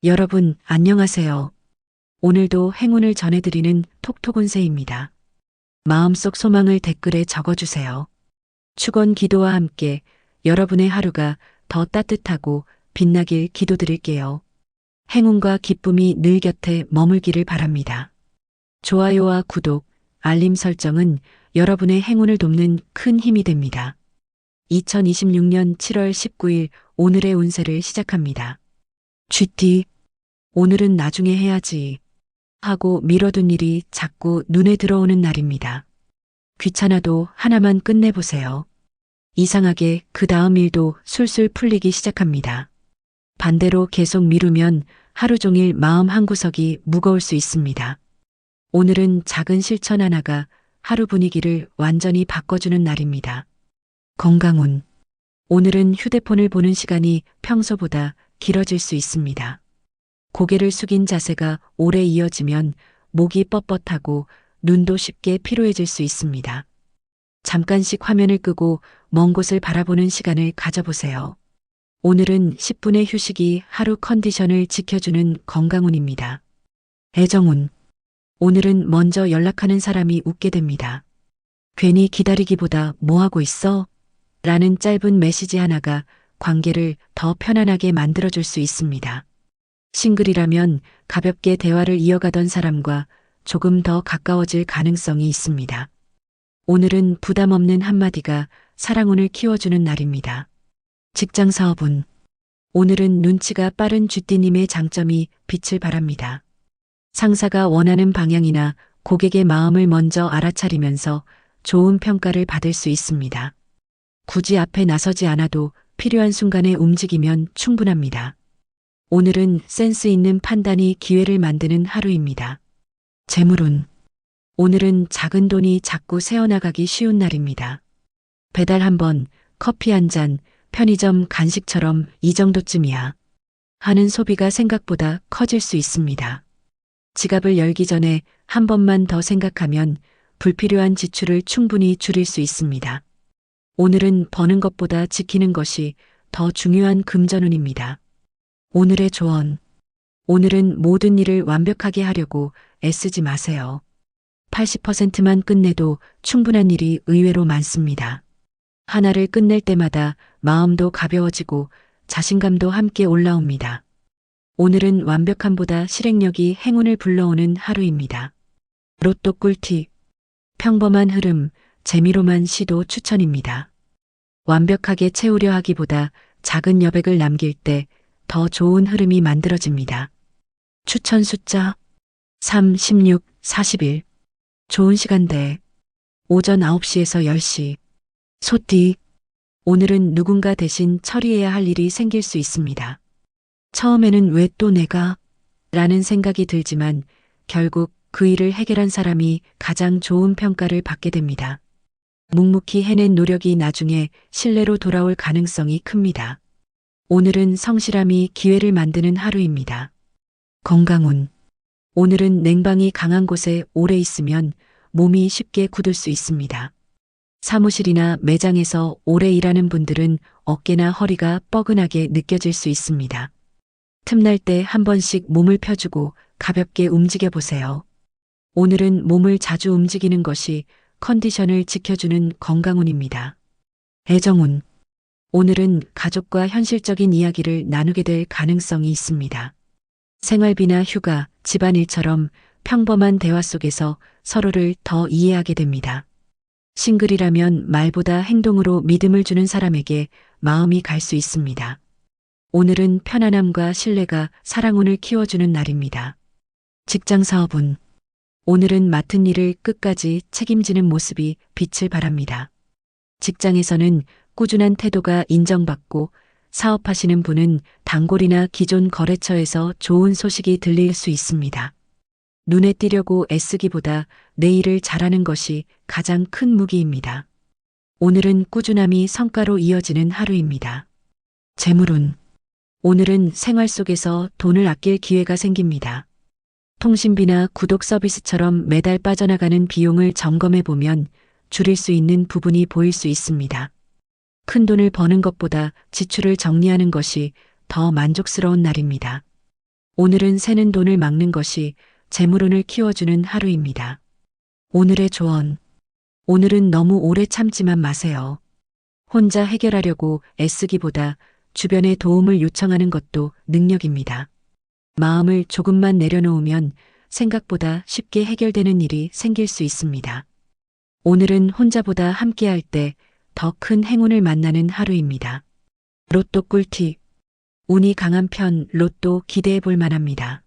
여러분, 안녕하세요. 오늘도 행운을 전해드리는 톡톡운세입니다. 마음속 소망을 댓글에 적어주세요. 축원 기도와 함께 여러분의 하루가 더 따뜻하고 빛나길 기도드릴게요. 행운과 기쁨이 늘 곁에 머물기를 바랍니다. 좋아요와 구독, 알림 설정은 여러분의 행운을 돕는 큰 힘이 됩니다. 2026년 7월 19일 오늘의 운세를 시작합니다. GT 오늘은 나중에 해야지 하고 미뤄둔 일이 자꾸 눈에 들어오는 날입니다. 귀찮아도 하나만 끝내보세요. 이상하게 그 다음 일도 술술 풀리기 시작합니다. 반대로 계속 미루면 하루 종일 마음 한구석이 무거울 수 있습니다. 오늘은 작은 실천 하나가 하루 분위기를 완전히 바꿔주는 날입니다. 건강운 오늘은 휴대폰을 보는 시간이 평소보다 길어질 수 있습니다. 고개를 숙인 자세가 오래 이어지면 목이 뻣뻣하고 눈도 쉽게 피로해질 수 있습니다. 잠깐씩 화면을 끄고 먼 곳을 바라보는 시간을 가져보세요. 오늘은 10분의 휴식이 하루 컨디션을 지켜주는 건강운입니다. 애정운 오늘은 먼저 연락하는 사람이 웃게 됩니다. 괜히 기다리기보다 뭐 하고 있어? 라는 짧은 메시지 하나가 관계를 더 편안하게 만들어줄 수 있습니다. 싱글이라면 가볍게 대화를 이어가던 사람과 조금 더 가까워질 가능성이 있습니다. 오늘은 부담 없는 한마디가 사랑운을 키워주는 날입니다. 직장 사업운 오늘은 눈치가 빠른 쥐띠님의 장점이 빛을 발합니다. 상사가 원하는 방향이나 고객의 마음을 먼저 알아차리면서 좋은 평가를 받을 수 있습니다. 굳이 앞에 나서지 않아도 필요한 순간에 움직이면 충분합니다. 오늘은 센스 있는 판단이 기회를 만드는 하루입니다. 재물운 오늘은 작은 돈이 자꾸 새어나가기 쉬운 날입니다. 배달 한 번, 커피 한 잔, 편의점 간식처럼 이 정도쯤이야 하는 소비가 생각보다 커질 수 있습니다. 지갑을 열기 전에 한 번만 더 생각하면 불필요한 지출을 충분히 줄일 수 있습니다. 오늘은 버는 것보다 지키는 것이 더 중요한 금전운입니다. 오늘의 조언. 오늘은 모든 일을 완벽하게 하려고 애쓰지 마세요. 80%만 끝내도 충분한 일이 의외로 많습니다. 하나를 끝낼 때마다 마음도 가벼워지고 자신감도 함께 올라옵니다. 오늘은 완벽함보다 실행력이 행운을 불러오는 하루입니다. 로또 꿀팁. 평범한 흐름, 재미로만 시도 추천입니다. 완벽하게 채우려 하기보다 작은 여백을 남길 때 더 좋은 흐름이 만들어집니다. 추천 숫자 3, 16, 41. 좋은 시간대 오전 9시에서 10시. 소띠 오늘은 누군가 대신 처리해야 할 일이 생길 수 있습니다. 처음에는 왜 또 내가? 라는 생각이 들지만 결국 그 일을 해결한 사람이 가장 좋은 평가를 받게 됩니다. 묵묵히 해낸 노력이 나중에 신뢰로 돌아올 가능성이 큽니다. 오늘은 성실함이 기회를 만드는 하루입니다. 건강운 오늘은 냉방이 강한 곳에 오래 있으면 몸이 쉽게 굳을 수 있습니다. 사무실이나 매장에서 오래 일하는 분들은 어깨나 허리가 뻐근하게 느껴질 수 있습니다. 틈날 때 한 번씩 몸을 펴주고 가볍게 움직여 보세요. 오늘은 몸을 자주 움직이는 것이 컨디션을 지켜주는 건강운입니다. 애정운 오늘은 가족과 현실적인 이야기를 나누게 될 가능성이 있습니다. 생활비나 휴가, 집안일처럼 평범한 대화 속에서 서로를 더 이해하게 됩니다. 싱글이라면 말보다 행동으로 믿음을 주는 사람에게 마음이 갈 수 있습니다. 오늘은 편안함과 신뢰가 사랑운을 키워주는 날입니다. 직장 사업운 오늘은 맡은 일을 끝까지 책임지는 모습이 빛을 발합니다. 직장에서는 꾸준한 태도가 인정받고 사업하시는 분은 단골이나 기존 거래처에서 좋은 소식이 들릴 수 있습니다. 눈에 띄려고 애쓰기보다 내 일을 잘하는 것이 가장 큰 무기입니다. 오늘은 꾸준함이 성과로 이어지는 하루입니다. 재물운 오늘은 생활 속에서 돈을 아낄 기회가 생깁니다. 통신비나 구독 서비스처럼 매달 빠져나가는 비용을 점검해 보면 줄일 수 있는 부분이 보일 수 있습니다. 큰 돈을 버는 것보다 지출을 정리하는 것이 더 만족스러운 날입니다. 오늘은 새는 돈을 막는 것이 재물운을 키워주는 하루입니다. 오늘의 조언. 오늘은 너무 오래 참지만 마세요. 혼자 해결하려고 애쓰기보다 주변의 도움을 요청하는 것도 능력입니다. 마음을 조금만 내려놓으면 생각보다 쉽게 해결되는 일이 생길 수 있습니다. 오늘은 혼자보다 함께할 때 더 큰 행운을 만나는 하루입니다. 로또 꿀팁. 운이 강한 편 로또 기대해 볼 만합니다.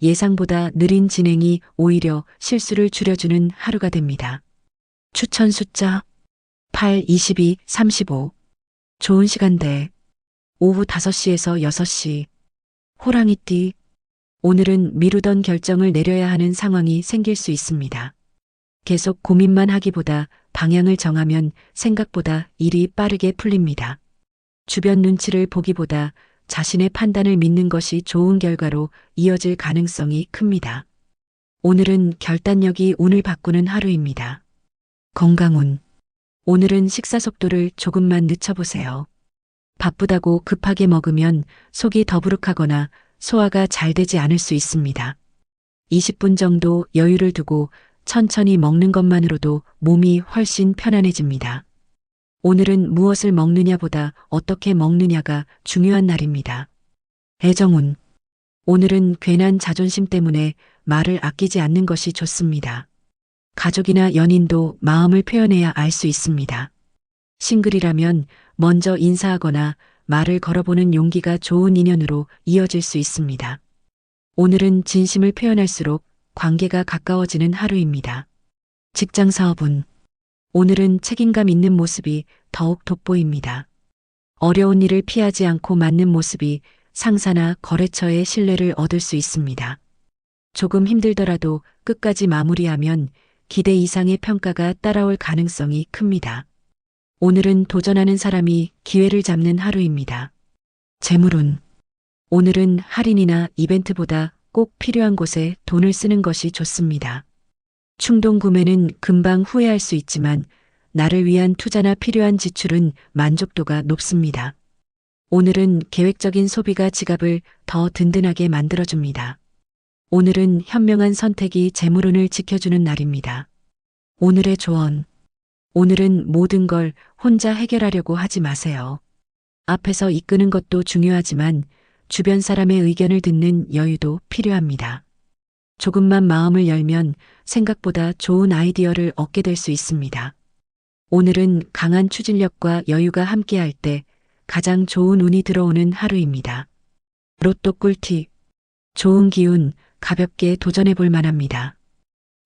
예상보다 느린 진행이 오히려 실수를 줄여주는 하루가 됩니다. 추천 숫자 8, 22, 35. 좋은 시간대 오후 5시에서 6시. 호랑이띠. 오늘은 미루던 결정을 내려야 하는 상황이 생길 수 있습니다. 계속 고민만 하기보다 방향을 정하면 생각보다 일이 빠르게 풀립니다. 주변 눈치를 보기보다 자신의 판단을 믿는 것이 좋은 결과로 이어질 가능성이 큽니다. 오늘은 결단력이 운을 바꾸는 하루입니다. 건강운. 오늘은 식사 속도를 조금만 늦춰보세요. 바쁘다고 급하게 먹으면 속이 더부룩하거나 소화가 잘 되지 않을 수 있습니다. 20분 정도 여유를 두고 천천히 먹는 것만으로도 몸이 훨씬 편안해집니다. 오늘은 무엇을 먹느냐보다 어떻게 먹느냐가 중요한 날입니다. 애정운. 오늘은 괜한 자존심 때문에 말을 아끼지 않는 것이 좋습니다. 가족이나 연인도 마음을 표현해야 알 수 있습니다. 싱글이라면 먼저 인사하거나 말을 걸어보는 용기가 좋은 인연으로 이어질 수 있습니다. 오늘은 진심을 표현할수록 관계가 가까워지는 하루입니다. 직장 사업운. 오늘은 책임감 있는 모습이 더욱 돋보입니다. 어려운 일을 피하지 않고 맡는 모습이 상사나 거래처의 신뢰를 얻을 수 있습니다. 조금 힘들더라도 끝까지 마무리하면 기대 이상의 평가가 따라올 가능성이 큽니다. 오늘은 도전하는 사람이 기회를 잡는 하루입니다. 재물운. 오늘은 할인이나 이벤트보다 꼭 필요한 곳에 돈을 쓰는 것이 좋습니다. 충동 구매는 금방 후회할 수 있지만 나를 위한 투자나 필요한 지출은 만족도가 높습니다. 오늘은 계획적인 소비가 지갑을 더 든든하게 만들어줍니다. 오늘은 현명한 선택이 재물운을 지켜주는 날입니다. 오늘의 조언. 오늘은 모든 걸 혼자 해결하려고 하지 마세요. 앞에서 이끄는 것도 중요하지만 주변 사람의 의견을 듣는 여유도 필요합니다. 조금만 마음을 열면 생각보다 좋은 아이디어를 얻게 될 수 있습니다. 오늘은 강한 추진력과 여유가 함께할 때 가장 좋은 운이 들어오는 하루입니다. 로또 꿀팁. 좋은 기운, 가볍게 도전해 볼 만합니다.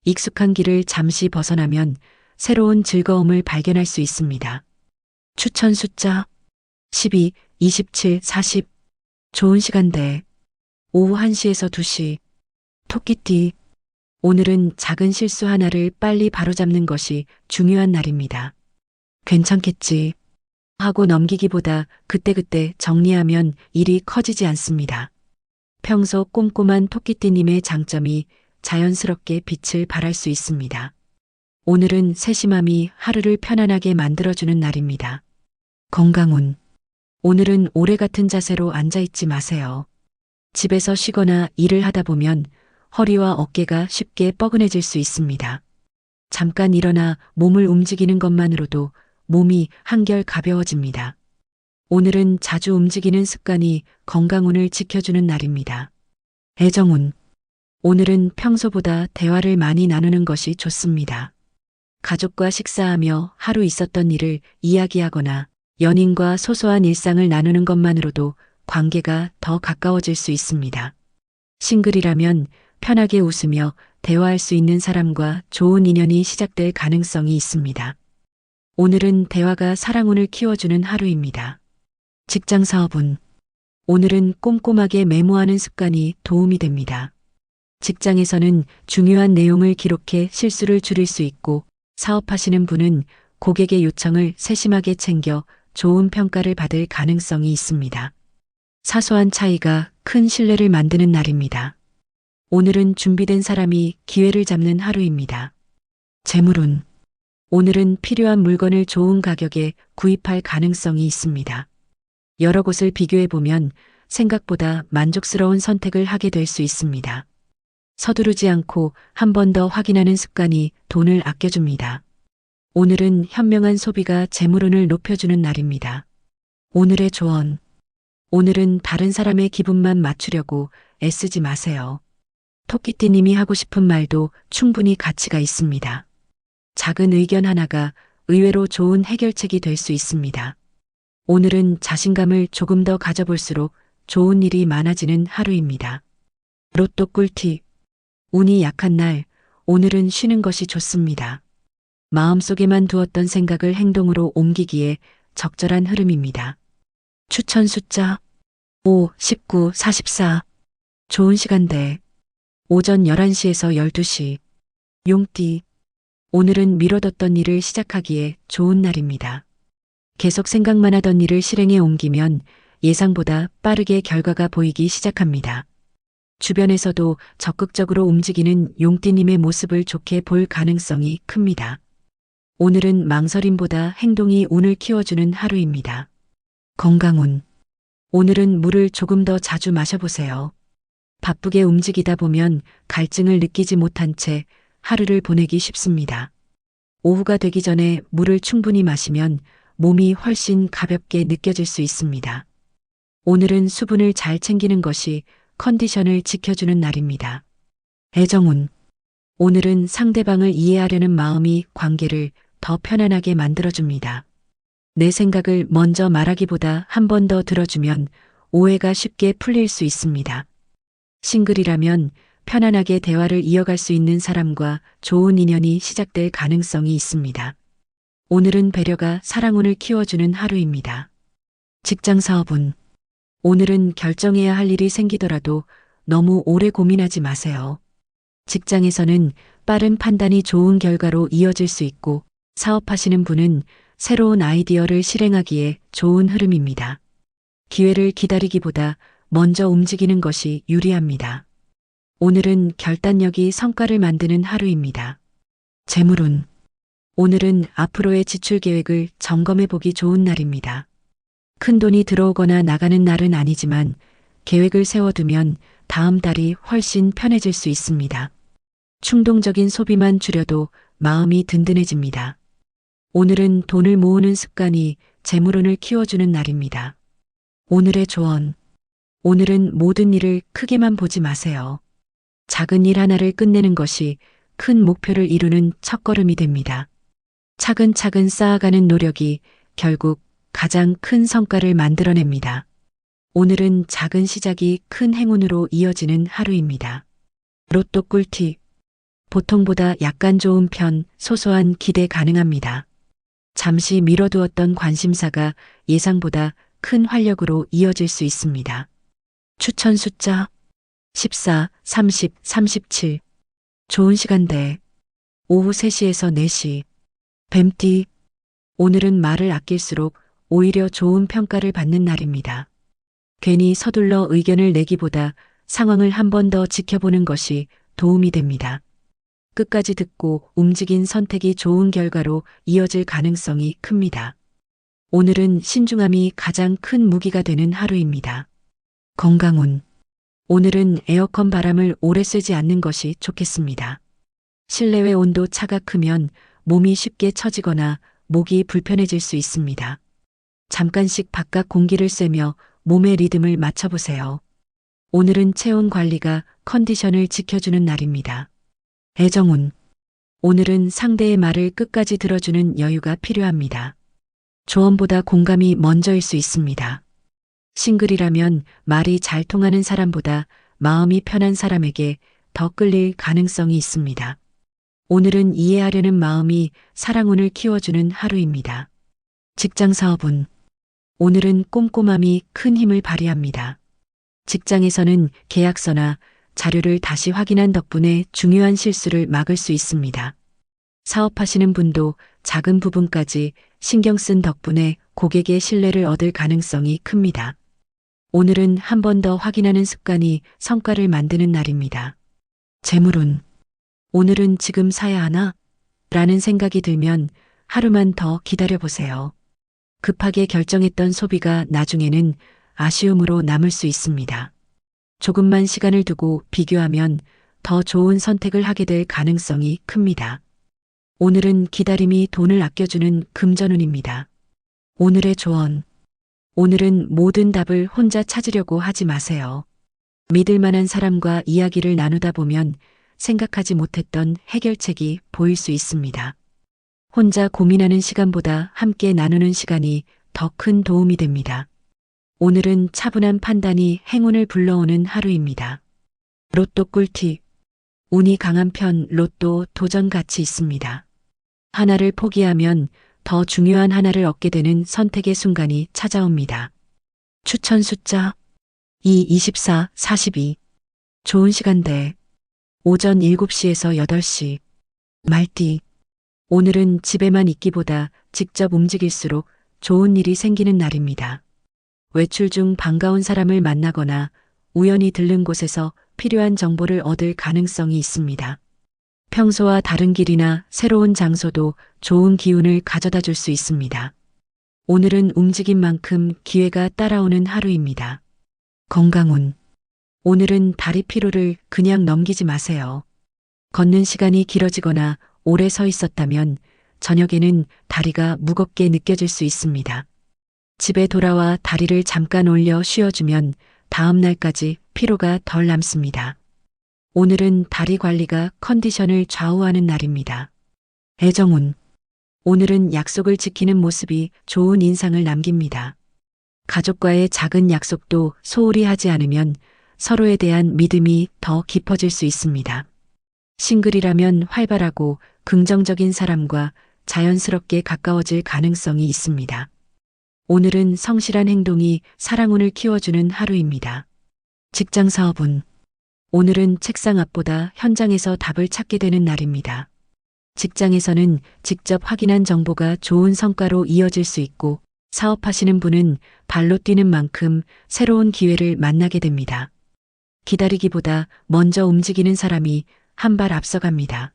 익숙한 길을 잠시 벗어나면 새로운 즐거움을 발견할 수 있습니다. 추천 숫자 12, 27, 40. 좋은 시간대 오후 1시에서 2시. 토끼띠. 오늘은 작은 실수 하나를 빨리 바로잡는 것이 중요한 날입니다. 괜찮겠지 하고 넘기기보다 그때그때 정리하면 일이 커지지 않습니다. 평소 꼼꼼한 토끼띠님의 장점이 자연스럽게 빛을 발할 수 있습니다. 오늘은 세심함이 하루를 편안하게 만들어주는 날입니다. 건강운. 오늘은 오래 같은 자세로 앉아있지 마세요. 집에서 쉬거나 일을 하다 보면 허리와 어깨가 쉽게 뻐근해질 수 있습니다. 잠깐 일어나 몸을 움직이는 것만으로도 몸이 한결 가벼워집니다. 오늘은 자주 움직이는 습관이 건강운을 지켜주는 날입니다. 애정운. 오늘은 평소보다 대화를 많이 나누는 것이 좋습니다. 가족과 식사하며 하루 있었던 일을 이야기하거나 연인과 소소한 일상을 나누는 것만으로도 관계가 더 가까워질 수 있습니다. 싱글이라면 편하게 웃으며 대화할 수 있는 사람과 좋은 인연이 시작될 가능성이 있습니다. 오늘은 대화가 사랑운을 키워주는 하루입니다. 직장 사업운. 오늘은 꼼꼼하게 메모하는 습관이 도움이 됩니다. 직장에서는 중요한 내용을 기록해 실수를 줄일 수 있고 사업하시는 분은 고객의 요청을 세심하게 챙겨 좋은 평가를 받을 가능성이 있습니다. 사소한 차이가 큰 신뢰를 만드는 날입니다. 오늘은 준비된 사람이 기회를 잡는 하루입니다. 재물운. 오늘은 필요한 물건을 좋은 가격에 구입할 가능성이 있습니다. 여러 곳을 비교해 보면 생각보다 만족스러운 선택을 하게 될 수 있습니다. 서두르지 않고 한 번 더 확인하는 습관이 돈을 아껴줍니다. 오늘은 현명한 소비가 재물운을 높여주는 날입니다. 오늘의 조언. 오늘은 다른 사람의 기분만 맞추려고 애쓰지 마세요. 토끼띠님이 하고 싶은 말도 충분히 가치가 있습니다. 작은 의견 하나가 의외로 좋은 해결책이 될 수 있습니다. 오늘은 자신감을 조금 더 가져볼수록 좋은 일이 많아지는 하루입니다. 로또 꿀팁. 운이 약한 날, 오늘은 쉬는 것이 좋습니다. 마음속에만 두었던 생각을 행동으로 옮기기에 적절한 흐름입니다. 추천 숫자 5, 19, 44. 좋은 시간대. 오전 11시에서 12시. 용띠. 오늘은 미뤄뒀던 일을 시작하기에 좋은 날입니다. 계속 생각만 하던 일을 실행에 옮기면 예상보다 빠르게 결과가 보이기 시작합니다. 주변에서도 적극적으로 움직이는 용띠님의 모습을 좋게 볼 가능성이 큽니다. 오늘은 망설임보다 행동이 운을 키워주는 하루입니다. 건강운. 오늘은 물을 조금 더 자주 마셔보세요. 바쁘게 움직이다 보면 갈증을 느끼지 못한 채 하루를 보내기 쉽습니다. 오후가 되기 전에 물을 충분히 마시면 몸이 훨씬 가볍게 느껴질 수 있습니다. 오늘은 수분을 잘 챙기는 것이 컨디션을 지켜주는 날입니다. 애정운. 오늘은 상대방을 이해하려는 마음이 관계를 더 편안하게 만들어줍니다. 내 생각을 먼저 말하기보다 한 번 더 들어주면 오해가 쉽게 풀릴 수 있습니다. 싱글이라면 편안하게 대화를 이어갈 수 있는 사람과 좋은 인연이 시작될 가능성이 있습니다. 오늘은 배려가 사랑운을 키워주는 하루입니다. 직장 사업운. 오늘은 결정해야 할 일이 생기더라도 너무 오래 고민하지 마세요. 직장에서는 빠른 판단이 좋은 결과로 이어질 수 있고 사업하시는 분은 새로운 아이디어를 실행하기에 좋은 흐름입니다. 기회를 기다리기보다 먼저 움직이는 것이 유리합니다. 오늘은 결단력이 성과를 만드는 하루입니다. 재물운. 오늘은 앞으로의 지출 계획을 점검해 보기 좋은 날입니다. 큰 돈이 들어오거나 나가는 날은 아니지만 계획을 세워두면 다음 달이 훨씬 편해질 수 있습니다. 충동적인 소비만 줄여도 마음이 든든해집니다. 오늘은 돈을 모으는 습관이 재물운을 키워주는 날입니다. 오늘의 조언. 오늘은 모든 일을 크게만 보지 마세요. 작은 일 하나를 끝내는 것이 큰 목표를 이루는 첫걸음이 됩니다. 차근차근 쌓아가는 노력이 결국 가장 큰 성과를 만들어냅니다. 오늘은 작은 시작이 큰 행운으로 이어지는 하루입니다. 로또 꿀팁. 보통보다 약간 좋은 편, 소소한 기대 가능합니다. 잠시 미뤄두었던 관심사가 예상보다 큰 활력으로 이어질 수 있습니다. 추천 숫자 14, 30, 37. 좋은 시간대. 오후 3시에서 4시. 뱀띠. 오늘은 말을 아낄수록 오히려 좋은 평가를 받는 날입니다. 괜히 서둘러 의견을 내기보다 상황을 한 번 더 지켜보는 것이 도움이 됩니다. 끝까지 듣고 움직인 선택이 좋은 결과로 이어질 가능성이 큽니다. 오늘은 신중함이 가장 큰 무기가 되는 하루입니다. 건강운. 오늘은 에어컨 바람을 오래 쐬지 않는 것이 좋겠습니다. 실내외 온도 차가 크면 몸이 쉽게 처지거나 목이 불편해질 수 있습니다. 잠깐씩 바깥 공기를 쐬며 몸의 리듬을 맞춰보세요. 오늘은 체온 관리가 컨디션을 지켜주는 날입니다. 애정운. 오늘은 상대의 말을 끝까지 들어주는 여유가 필요합니다. 조언보다 공감이 먼저일 수 있습니다. 싱글이라면 말이 잘 통하는 사람보다 마음이 편한 사람에게 더 끌릴 가능성이 있습니다. 오늘은 이해하려는 마음이 사랑운을 키워주는 하루입니다. 직장 사업운. 오늘은 꼼꼼함이 큰 힘을 발휘합니다. 직장에서는 계약서나 자료를 다시 확인한 덕분에 중요한 실수를 막을 수 있습니다. 사업하시는 분도 작은 부분까지 신경 쓴 덕분에 고객의 신뢰를 얻을 가능성이 큽니다. 오늘은 한 번 더 확인하는 습관이 성과를 만드는 날입니다. 재물운. 오늘은 지금 사야 하나? 라는 생각이 들면 하루만 더 기다려보세요. 급하게 결정했던 소비가 나중에는 아쉬움으로 남을 수 있습니다. 조금만 시간을 두고 비교하면 더 좋은 선택을 하게 될 가능성이 큽니다. 오늘은 기다림이 돈을 아껴주는 금전운입니다. 오늘의 조언. 오늘은 모든 답을 혼자 찾으려고 하지 마세요. 믿을 만한 사람과 이야기를 나누다 보면 생각하지 못했던 해결책이 보일 수 있습니다. 혼자 고민하는 시간보다 함께 나누는 시간이 더 큰 도움이 됩니다. 오늘은 차분한 판단이 행운을 불러오는 하루입니다. 로또 꿀팁. 운이 강한 편 로또 도전 가치 있습니다. 하나를 포기하면 더 중요한 하나를 얻게 되는 선택의 순간이 찾아옵니다. 추천 숫자 2, 24, 42. 좋은 시간대. 오전 7시에서 8시. 말띠. 오늘은 집에만 있기보다 직접 움직일수록 좋은 일이 생기는 날입니다. 외출 중 반가운 사람을 만나거나 우연히 들른 곳에서 필요한 정보를 얻을 가능성이 있습니다. 평소와 다른 길이나 새로운 장소도 좋은 기운을 가져다 줄 수 있습니다. 오늘은 움직인 만큼 기회가 따라오는 하루입니다. 건강운. 오늘은 다리 피로를 그냥 넘기지 마세요. 걷는 시간이 길어지거나 오래 서 있었다면 저녁에는 다리가 무겁게 느껴질 수 있습니다. 집에 돌아와 다리를 잠깐 올려 쉬어주면 다음 날까지 피로가 덜 남습니다. 오늘은 다리 관리가 컨디션을 좌우하는 날입니다. 애정운. 오늘은 약속을 지키는 모습이 좋은 인상을 남깁니다. 가족과의 작은 약속도 소홀히 하지 않으면 서로에 대한 믿음이 더 깊어질 수 있습니다. 싱글이라면 활발하고 긍정적인 사람과 자연스럽게 가까워질 가능성이 있습니다. 오늘은 성실한 행동이 사랑운을 키워주는 하루입니다. 직장 사업운. 오늘은 책상 앞보다 현장에서 답을 찾게 되는 날입니다. 직장에서는 직접 확인한 정보가 좋은 성과로 이어질 수 있고 사업하시는 분은 발로 뛰는 만큼 새로운 기회를 만나게 됩니다. 기다리기보다 먼저 움직이는 사람이 한 발 앞서갑니다.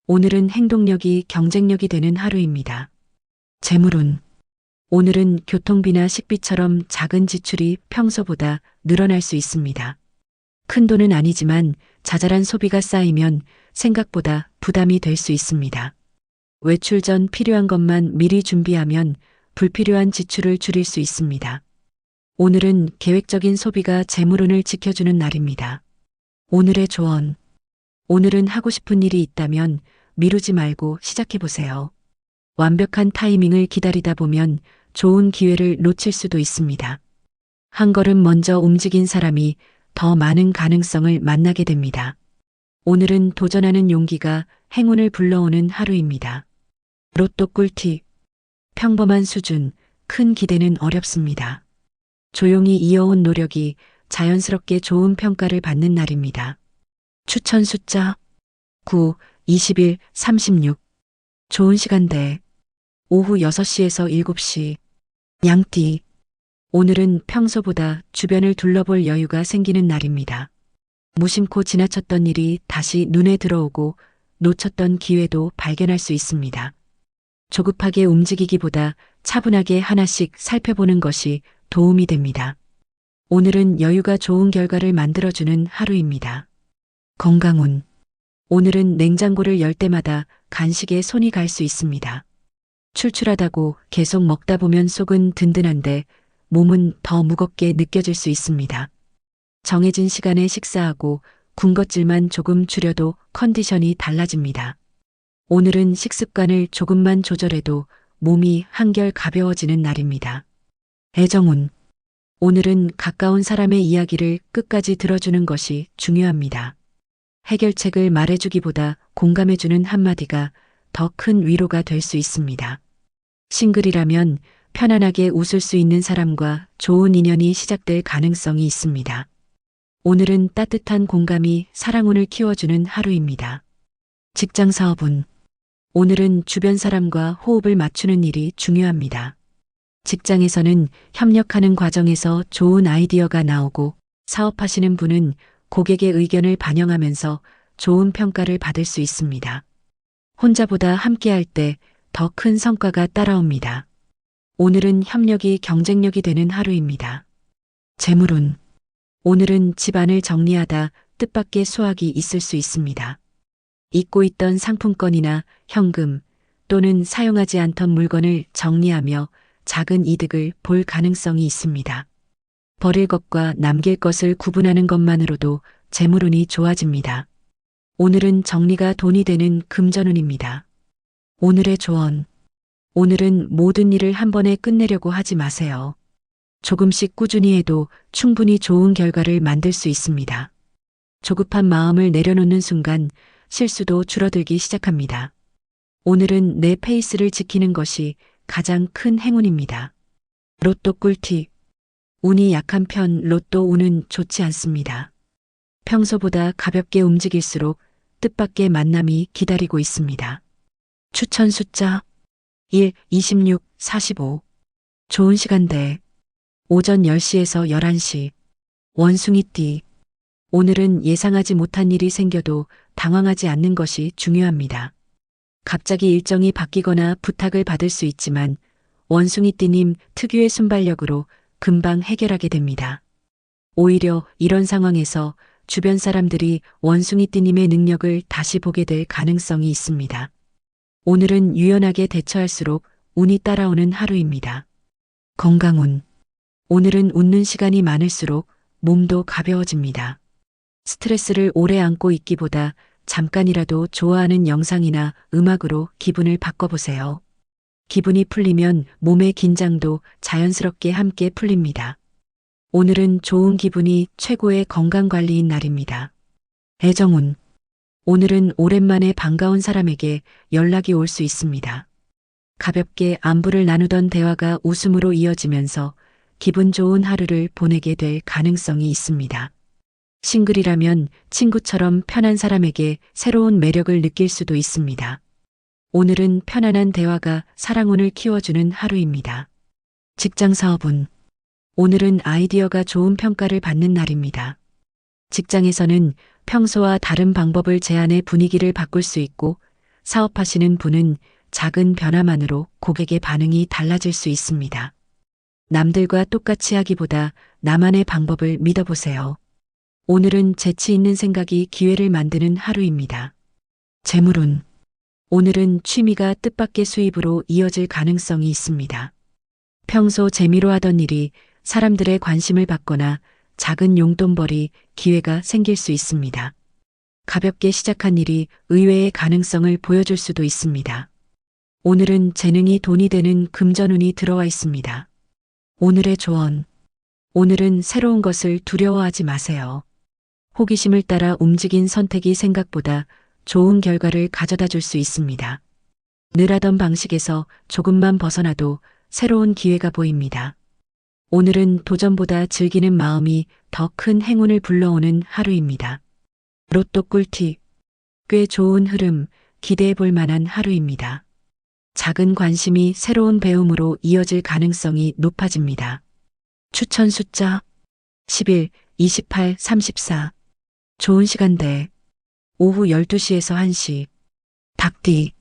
오늘은 행동력이 경쟁력이 되는 하루입니다. 재물운. 오늘은 교통비나 식비처럼 작은 지출이 평소보다 늘어날 수 있습니다. 큰 돈은 아니지만 자잘한 소비가 쌓이면 생각보다 부담이 될 수 있습니다. 외출 전 필요한 것만 미리 준비하면 불필요한 지출을 줄일 수 있습니다. 오늘은 계획적인 소비가 재물운을 지켜주는 날입니다. 오늘의 조언. 오늘은 하고 싶은 일이 있다면 미루지 말고 시작해보세요. 완벽한 타이밍을 기다리다 보면 좋은 기회를 놓칠 수도 있습니다. 한 걸음 먼저 움직인 사람이 더 많은 가능성을 만나게 됩니다. 오늘은 도전하는 용기가 행운을 불러오는 하루입니다. 로또 꿀팁. 평범한 수준, 큰 기대는 어렵습니다. 조용히 이어온 노력이 자연스럽게 좋은 평가를 받는 날입니다. 추천 숫자 9, 21, 36. 좋은 시간대. 오후 6시에서 7시. 양띠. 오늘은 평소보다 주변을 둘러볼 여유가 생기는 날입니다. 무심코 지나쳤던 일이 다시 눈에 들어오고 놓쳤던 기회도 발견할 수 있습니다. 조급하게 움직이기보다 차분하게 하나씩 살펴보는 것이 도움이 됩니다. 오늘은 여유가 좋은 결과를 만들어주는 하루입니다. 건강운. 오늘은 냉장고를 열 때마다 간식에 손이 갈 수 있습니다. 출출하다고 계속 먹다 보면 속은 든든한데 몸은 더 무겁게 느껴질 수 있습니다. 정해진 시간에 식사하고 군것질만 조금 줄여도 컨디션이 달라집니다. 오늘은 식습관을 조금만 조절해도 몸이 한결 가벼워지는 날입니다. 애정운. 오늘은 가까운 사람의 이야기를 끝까지 들어주는 것이 중요합니다. 해결책을 말해주기보다 공감해주는 한마디가 더 큰 위로가 될 수 있습니다. 싱글이라면 편안하게 웃을 수 있는 사람과 좋은 인연이 시작될 가능성이 있습니다. 오늘은 따뜻한 공감이 사랑운을 키워주는 하루입니다. 직장 사업운. 오늘은 주변 사람과 호흡을 맞추는 일이 중요합니다. 직장에서는 협력하는 과정에서 좋은 아이디어가 나오고 사업하시는 분은 고객의 의견을 반영하면서 좋은 평가를 받을 수 있습니다. 혼자보다 함께할 때 더 큰 성과가 따라옵니다. 오늘은 협력이 경쟁력이 되는 하루입니다. 재물운. 오늘은 집안을 정리하다 뜻밖의 수확이 있을 수 있습니다. 잊고 있던 상품권이나 현금 또는 사용하지 않던 물건을 정리하며 작은 이득을 볼 가능성이 있습니다. 버릴 것과 남길 것을 구분하는 것만으로도 재물운이 좋아집니다. 오늘은 정리가 돈이 되는 금전운입니다. 오늘의 조언. 오늘은 모든 일을 한 번에 끝내려고 하지 마세요. 조금씩 꾸준히 해도 충분히 좋은 결과를 만들 수 있습니다. 조급한 마음을 내려놓는 순간 실수도 줄어들기 시작합니다. 오늘은 내 페이스를 지키는 것이 가장 큰 행운입니다. 로또 꿀팁. 운이 약한 편 로또 운은 좋지 않습니다. 평소보다 가볍게 움직일수록 뜻밖의 만남이 기다리고 있습니다. 추천 숫자 1, 26, 45. 좋은 시간대. 오전 10시에서 11시. 원숭이띠. 오늘은 예상하지 못한 일이 생겨도 당황하지 않는 것이 중요합니다. 갑자기 일정이 바뀌거나 부탁을 받을 수 있지만 원숭이띠님 특유의 순발력으로 금방 해결하게 됩니다. 오히려 이런 상황에서 주변 사람들이 원숭이띠님의 능력을 다시 보게 될 가능성이 있습니다. 오늘은 유연하게 대처할수록 운이 따라오는 하루입니다. 건강운. 오늘은 웃는 시간이 많을수록 몸도 가벼워집니다. 스트레스를 오래 안고 있기보다 잠깐이라도 좋아하는 영상이나 음악으로 기분을 바꿔보세요. 기분이 풀리면 몸의 긴장도 자연스럽게 함께 풀립니다. 오늘은 좋은 기분이 최고의 건강관리인 날입니다. 애정운. 오늘은 오랜만에 반가운 사람에게 연락이 올 수 있습니다. 가볍게 안부를 나누던 대화가 웃음으로 이어지면서 기분 좋은 하루를 보내게 될 가능성이 있습니다. 싱글이라면 친구처럼 편한 사람에게 새로운 매력을 느낄 수도 있습니다. 오늘은 편안한 대화가 사랑운을 키워주는 하루입니다. 직장 사업운. 오늘은 아이디어가 좋은 평가를 받는 날입니다. 직장에서는 평소와 다른 방법을 제안해 분위기를 바꿀 수 있고 사업하시는 분은 작은 변화만으로 고객의 반응이 달라질 수 있습니다. 남들과 똑같이 하기보다 나만의 방법을 믿어보세요. 오늘은 재치 있는 생각이 기회를 만드는 하루입니다. 재물운. 오늘은 취미가 뜻밖의 수입으로 이어질 가능성이 있습니다. 평소 재미로 하던 일이 사람들의 관심을 받거나 작은 용돈벌이 기회가 생길 수 있습니다. 가볍게 시작한 일이 의외의 가능성을 보여줄 수도 있습니다. 오늘은 재능이 돈이 되는 금전운이 들어와 있습니다. 오늘의 조언. 오늘은 새로운 것을 두려워하지 마세요. 호기심을 따라 움직인 선택이 생각보다 좋은 결과를 가져다 줄 수 있습니다. 늘 하던 방식에서 조금만 벗어나도 새로운 기회가 보입니다. 오늘은 도전보다 즐기는 마음이 더 큰 행운을 불러오는 하루입니다. 로또 꿀팁. 꽤 좋은 흐름, 기대해 볼 만한 하루입니다. 작은 관심이 새로운 배움으로 이어질 가능성이 높아집니다. 추천 숫자 11, 28, 34. 좋은 시간대. 오후 12시에서 1시. 닭띠.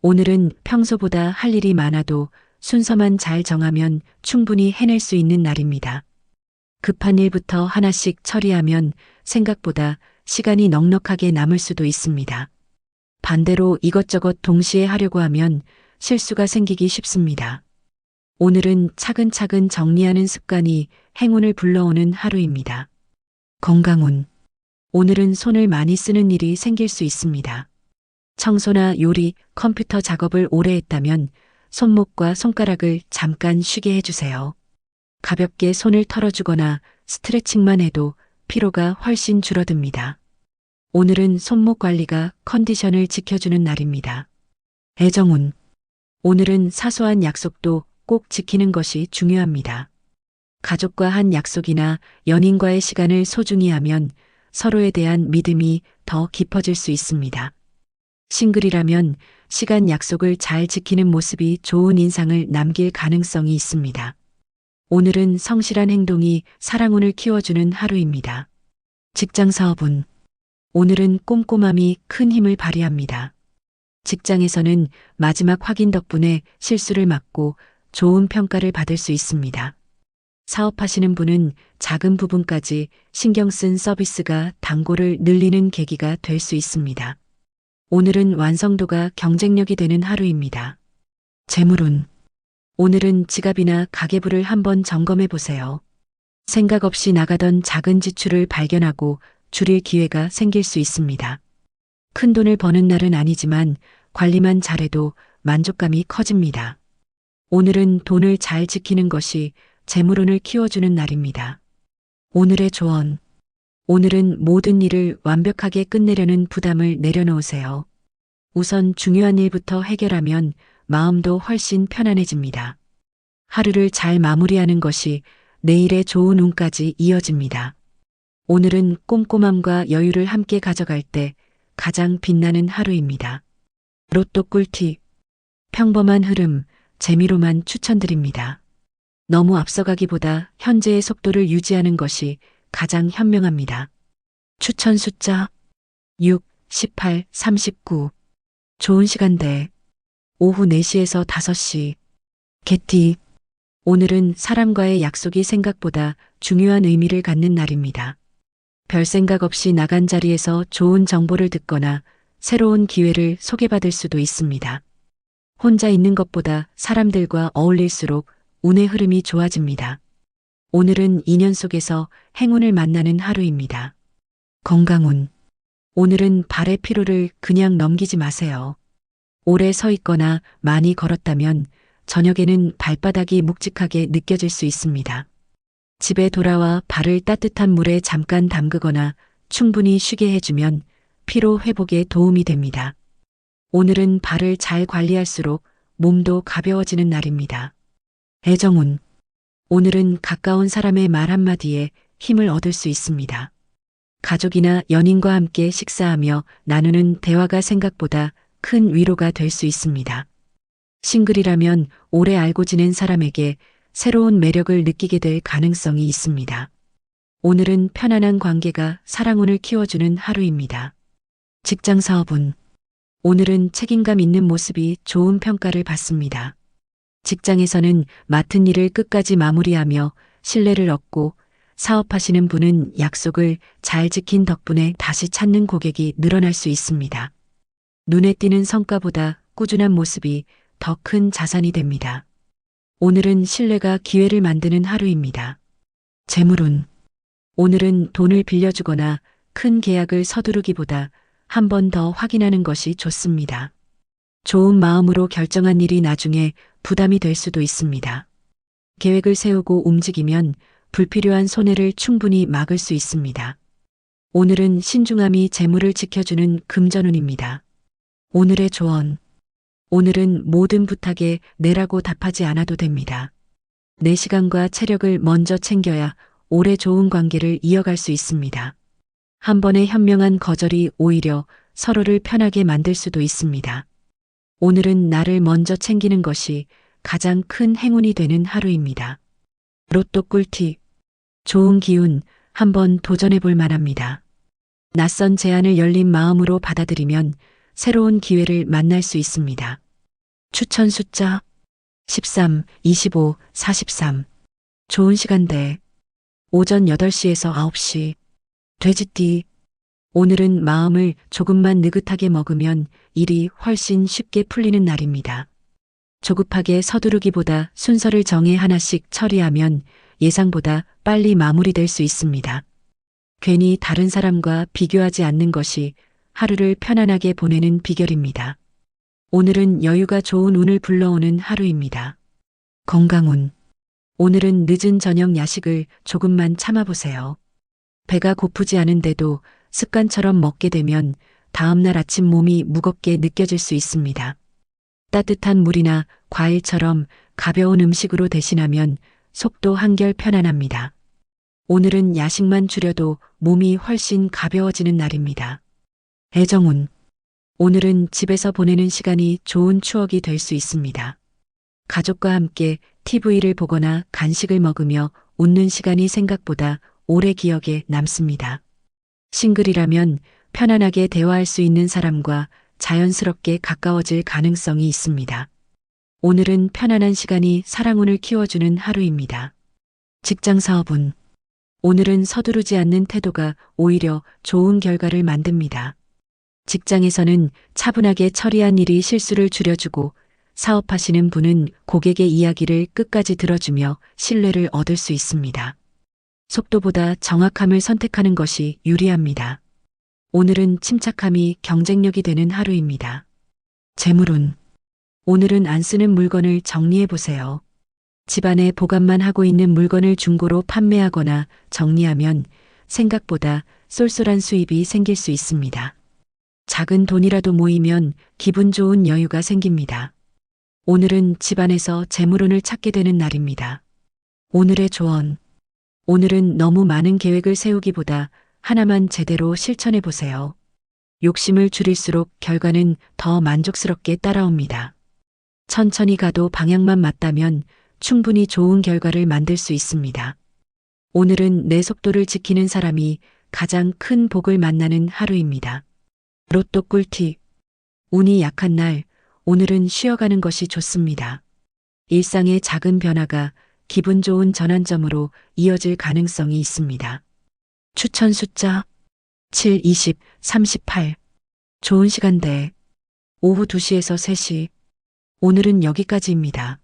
오늘은 평소보다 할 일이 많아도 순서만 잘 정하면 충분히 해낼 수 있는 날입니다. 급한 일부터 하나씩 처리하면 생각보다 시간이 넉넉하게 남을 수도 있습니다. 반대로 이것저것 동시에 하려고 하면 실수가 생기기 쉽습니다. 오늘은 차근차근 정리하는 습관이 행운을 불러오는 하루입니다. 건강운. 오늘은 손을 많이 쓰는 일이 생길 수 있습니다. 청소나 요리, 컴퓨터 작업을 오래 했다면 손목과 손가락을 잠깐 쉬게 해주세요. 가볍게 손을 털어주거나 스트레칭만 해도 피로가 훨씬 줄어듭니다. 오늘은 손목 관리가 컨디션을 지켜주는 날입니다. 애정운. 오늘은 사소한 약속도 꼭 지키는 것이 중요합니다. 가족과 한 약속이나 연인과의 시간을 소중히 하면 서로에 대한 믿음이 더 깊어질 수 있습니다. 싱글이라면 시간 약속을 잘 지키는 모습이 좋은 인상을 남길 가능성이 있습니다. 오늘은 성실한 행동이 사랑운을 키워주는 하루입니다. 직장 사업운. 오늘은 꼼꼼함이 큰 힘을 발휘합니다. 직장에서는 마지막 확인 덕분에 실수를 막고 좋은 평가를 받을 수 있습니다. 사업하시는 분은 작은 부분까지 신경 쓴 서비스가 단골을 늘리는 계기가 될 수 있습니다. 오늘은 완성도가 경쟁력이 되는 하루입니다. 재물운. 오늘은 지갑이나 가계부를 한번 점검해 보세요. 생각 없이 나가던 작은 지출을 발견하고 줄일 기회가 생길 수 있습니다. 큰 돈을 버는 날은 아니지만 관리만 잘해도 만족감이 커집니다. 오늘은 돈을 잘 지키는 것이 재물운을 키워주는 날입니다. 오늘의 조언. 오늘은 모든 일을 완벽하게 끝내려는 부담을 내려놓으세요. 우선 중요한 일부터 해결하면 마음도 훨씬 편안해집니다. 하루를 잘 마무리하는 것이 내일의 좋은 운까지 이어집니다. 오늘은 꼼꼼함과 여유를 함께 가져갈 때 가장 빛나는 하루입니다. 로또 꿀팁. 평범한 흐름, 재미로만 추천드립니다. 너무 앞서가기보다 현재의 속도를 유지하는 것이 가장 현명합니다. 추천 숫자 6, 18, 39. 좋은 시간대 오후 4시에서 5시. 개팁. 오늘은 사람과의 약속이 생각보다 중요한 의미를 갖는 날입니다. 별 생각 없이 나간 자리에서 좋은 정보를 듣거나 새로운 기회를 소개받을 수도 있습니다. 혼자 있는 것보다 사람들과 어울릴수록 운의 흐름이 좋아집니다. 오늘은 인연 속에서 행운을 만나는 하루입니다. 건강운. 오늘은 발의 피로를 그냥 넘기지 마세요. 오래 서 있거나 많이 걸었다면 저녁에는 발바닥이 묵직하게 느껴질 수 있습니다. 집에 돌아와 발을 따뜻한 물에 잠깐 담그거나 충분히 쉬게 해주면 피로 회복에 도움이 됩니다. 오늘은 발을 잘 관리할수록 몸도 가벼워지는 날입니다. 애정운. 오늘은 가까운 사람의 말 한마디에 힘을 얻을 수 있습니다. 가족이나 연인과 함께 식사하며 나누는 대화가 생각보다 큰 위로가 될 수 있습니다. 싱글이라면 오래 알고 지낸 사람에게 새로운 매력을 느끼게 될 가능성이 있습니다. 오늘은 편안한 관계가 사랑운을 키워주는 하루입니다. 직장 사업운. 오늘은 책임감 있는 모습이 좋은 평가를 받습니다. 직장에서는 맡은 일을 끝까지 마무리하며 신뢰를 얻고 사업하시는 분은 약속을 잘 지킨 덕분에 다시 찾는 고객이 늘어날 수 있습니다. 눈에 띄는 성과보다 꾸준한 모습이 더 큰 자산이 됩니다. 오늘은 신뢰가 기회를 만드는 하루입니다. 재물운. 오늘은 돈을 빌려주거나 큰 계약을 서두르기보다 한 번 더 확인하는 것이 좋습니다. 좋은 마음으로 결정한 일이 나중에 부담이 될 수도 있습니다. 계획을 세우고 움직이면 불필요한 손해를 충분히 막을 수 있습니다. 오늘은 신중함이 재물을 지켜주는 금전운입니다. 오늘의 조언. 오늘은 모든 부탁에 네라고 답하지 않아도 됩니다. 내 시간과 체력을 먼저 챙겨야 오래 좋은 관계를 이어갈 수 있습니다. 한 번의 현명한 거절이 오히려 서로를 편하게 만들 수도 있습니다. 오늘은 나를 먼저 챙기는 것이 가장 큰 행운이 되는 하루입니다. 로또 꿀팁. 좋은 기운 한번 도전해 볼 만합니다. 낯선 제안을 열린 마음으로 받아들이면 새로운 기회를 만날 수 있습니다. 추천 숫자 13, 25, 43. 좋은 시간대 오전 8시에서 9시. 돼지띠. 오늘은 마음을 조금만 느긋하게 먹으면 일이 훨씬 쉽게 풀리는 날입니다. 조급하게 서두르기보다 순서를 정해 하나씩 처리하면 예상보다 빨리 마무리될 수 있습니다. 괜히 다른 사람과 비교하지 않는 것이 하루를 편안하게 보내는 비결입니다. 오늘은 여유가 좋은 운을 불러오는 하루입니다. 건강운. 오늘은 늦은 저녁 야식을 조금만 참아보세요. 배가 고프지 않은데도 습관처럼 먹게 되면 다음날 아침 몸이 무겁게 느껴질 수 있습니다. 따뜻한 물이나 과일처럼 가벼운 음식으로 대신하면 속도 한결 편안합니다. 오늘은 야식만 줄여도 몸이 훨씬 가벼워지는 날입니다. 애정운. 오늘은 집에서 보내는 시간이 좋은 추억이 될 수 있습니다. 가족과 함께 TV를 보거나 간식을 먹으며 웃는 시간이 생각보다 오래 기억에 남습니다. 싱글이라면 편안하게 대화할 수 있는 사람과 자연스럽게 가까워질 가능성이 있습니다. 오늘은 편안한 시간이 사랑운을 키워주는 하루입니다. 직장 사업운. 오늘은 서두르지 않는 태도가 오히려 좋은 결과를 만듭니다. 직장에서는 차분하게 처리한 일이 실수를 줄여주고 사업하시는 분은 고객의 이야기를 끝까지 들어주며 신뢰를 얻을 수 있습니다. 속도보다 정확함을 선택하는 것이 유리합니다. 오늘은 침착함이 경쟁력이 되는 하루입니다. 재물운. 오늘은 안 쓰는 물건을 정리해 보세요. 집안에 보관만 하고 있는 물건을 중고로 판매하거나 정리하면 생각보다 쏠쏠한 수입이 생길 수 있습니다. 작은 돈이라도 모이면 기분 좋은 여유가 생깁니다. 오늘은 집안에서 재물운을 찾게 되는 날입니다. 오늘의 조언. 오늘은 너무 많은 계획을 세우기보다 하나만 제대로 실천해 보세요. 욕심을 줄일수록 결과는 더 만족스럽게 따라옵니다. 천천히 가도 방향만 맞다면 충분히 좋은 결과를 만들 수 있습니다. 오늘은 내 속도를 지키는 사람이 가장 큰 복을 만나는 하루입니다. 로또 꿀팁. 운이 약한 날, 오늘은 쉬어가는 것이 좋습니다. 일상의 작은 변화가 기분 좋은 전환점으로 이어질 가능성이 있습니다. 추천 숫자 7, 20, 38. 좋은 시간대 오후 2시에서 3시. 오늘은 여기까지입니다.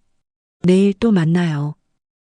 내일 또 만나요.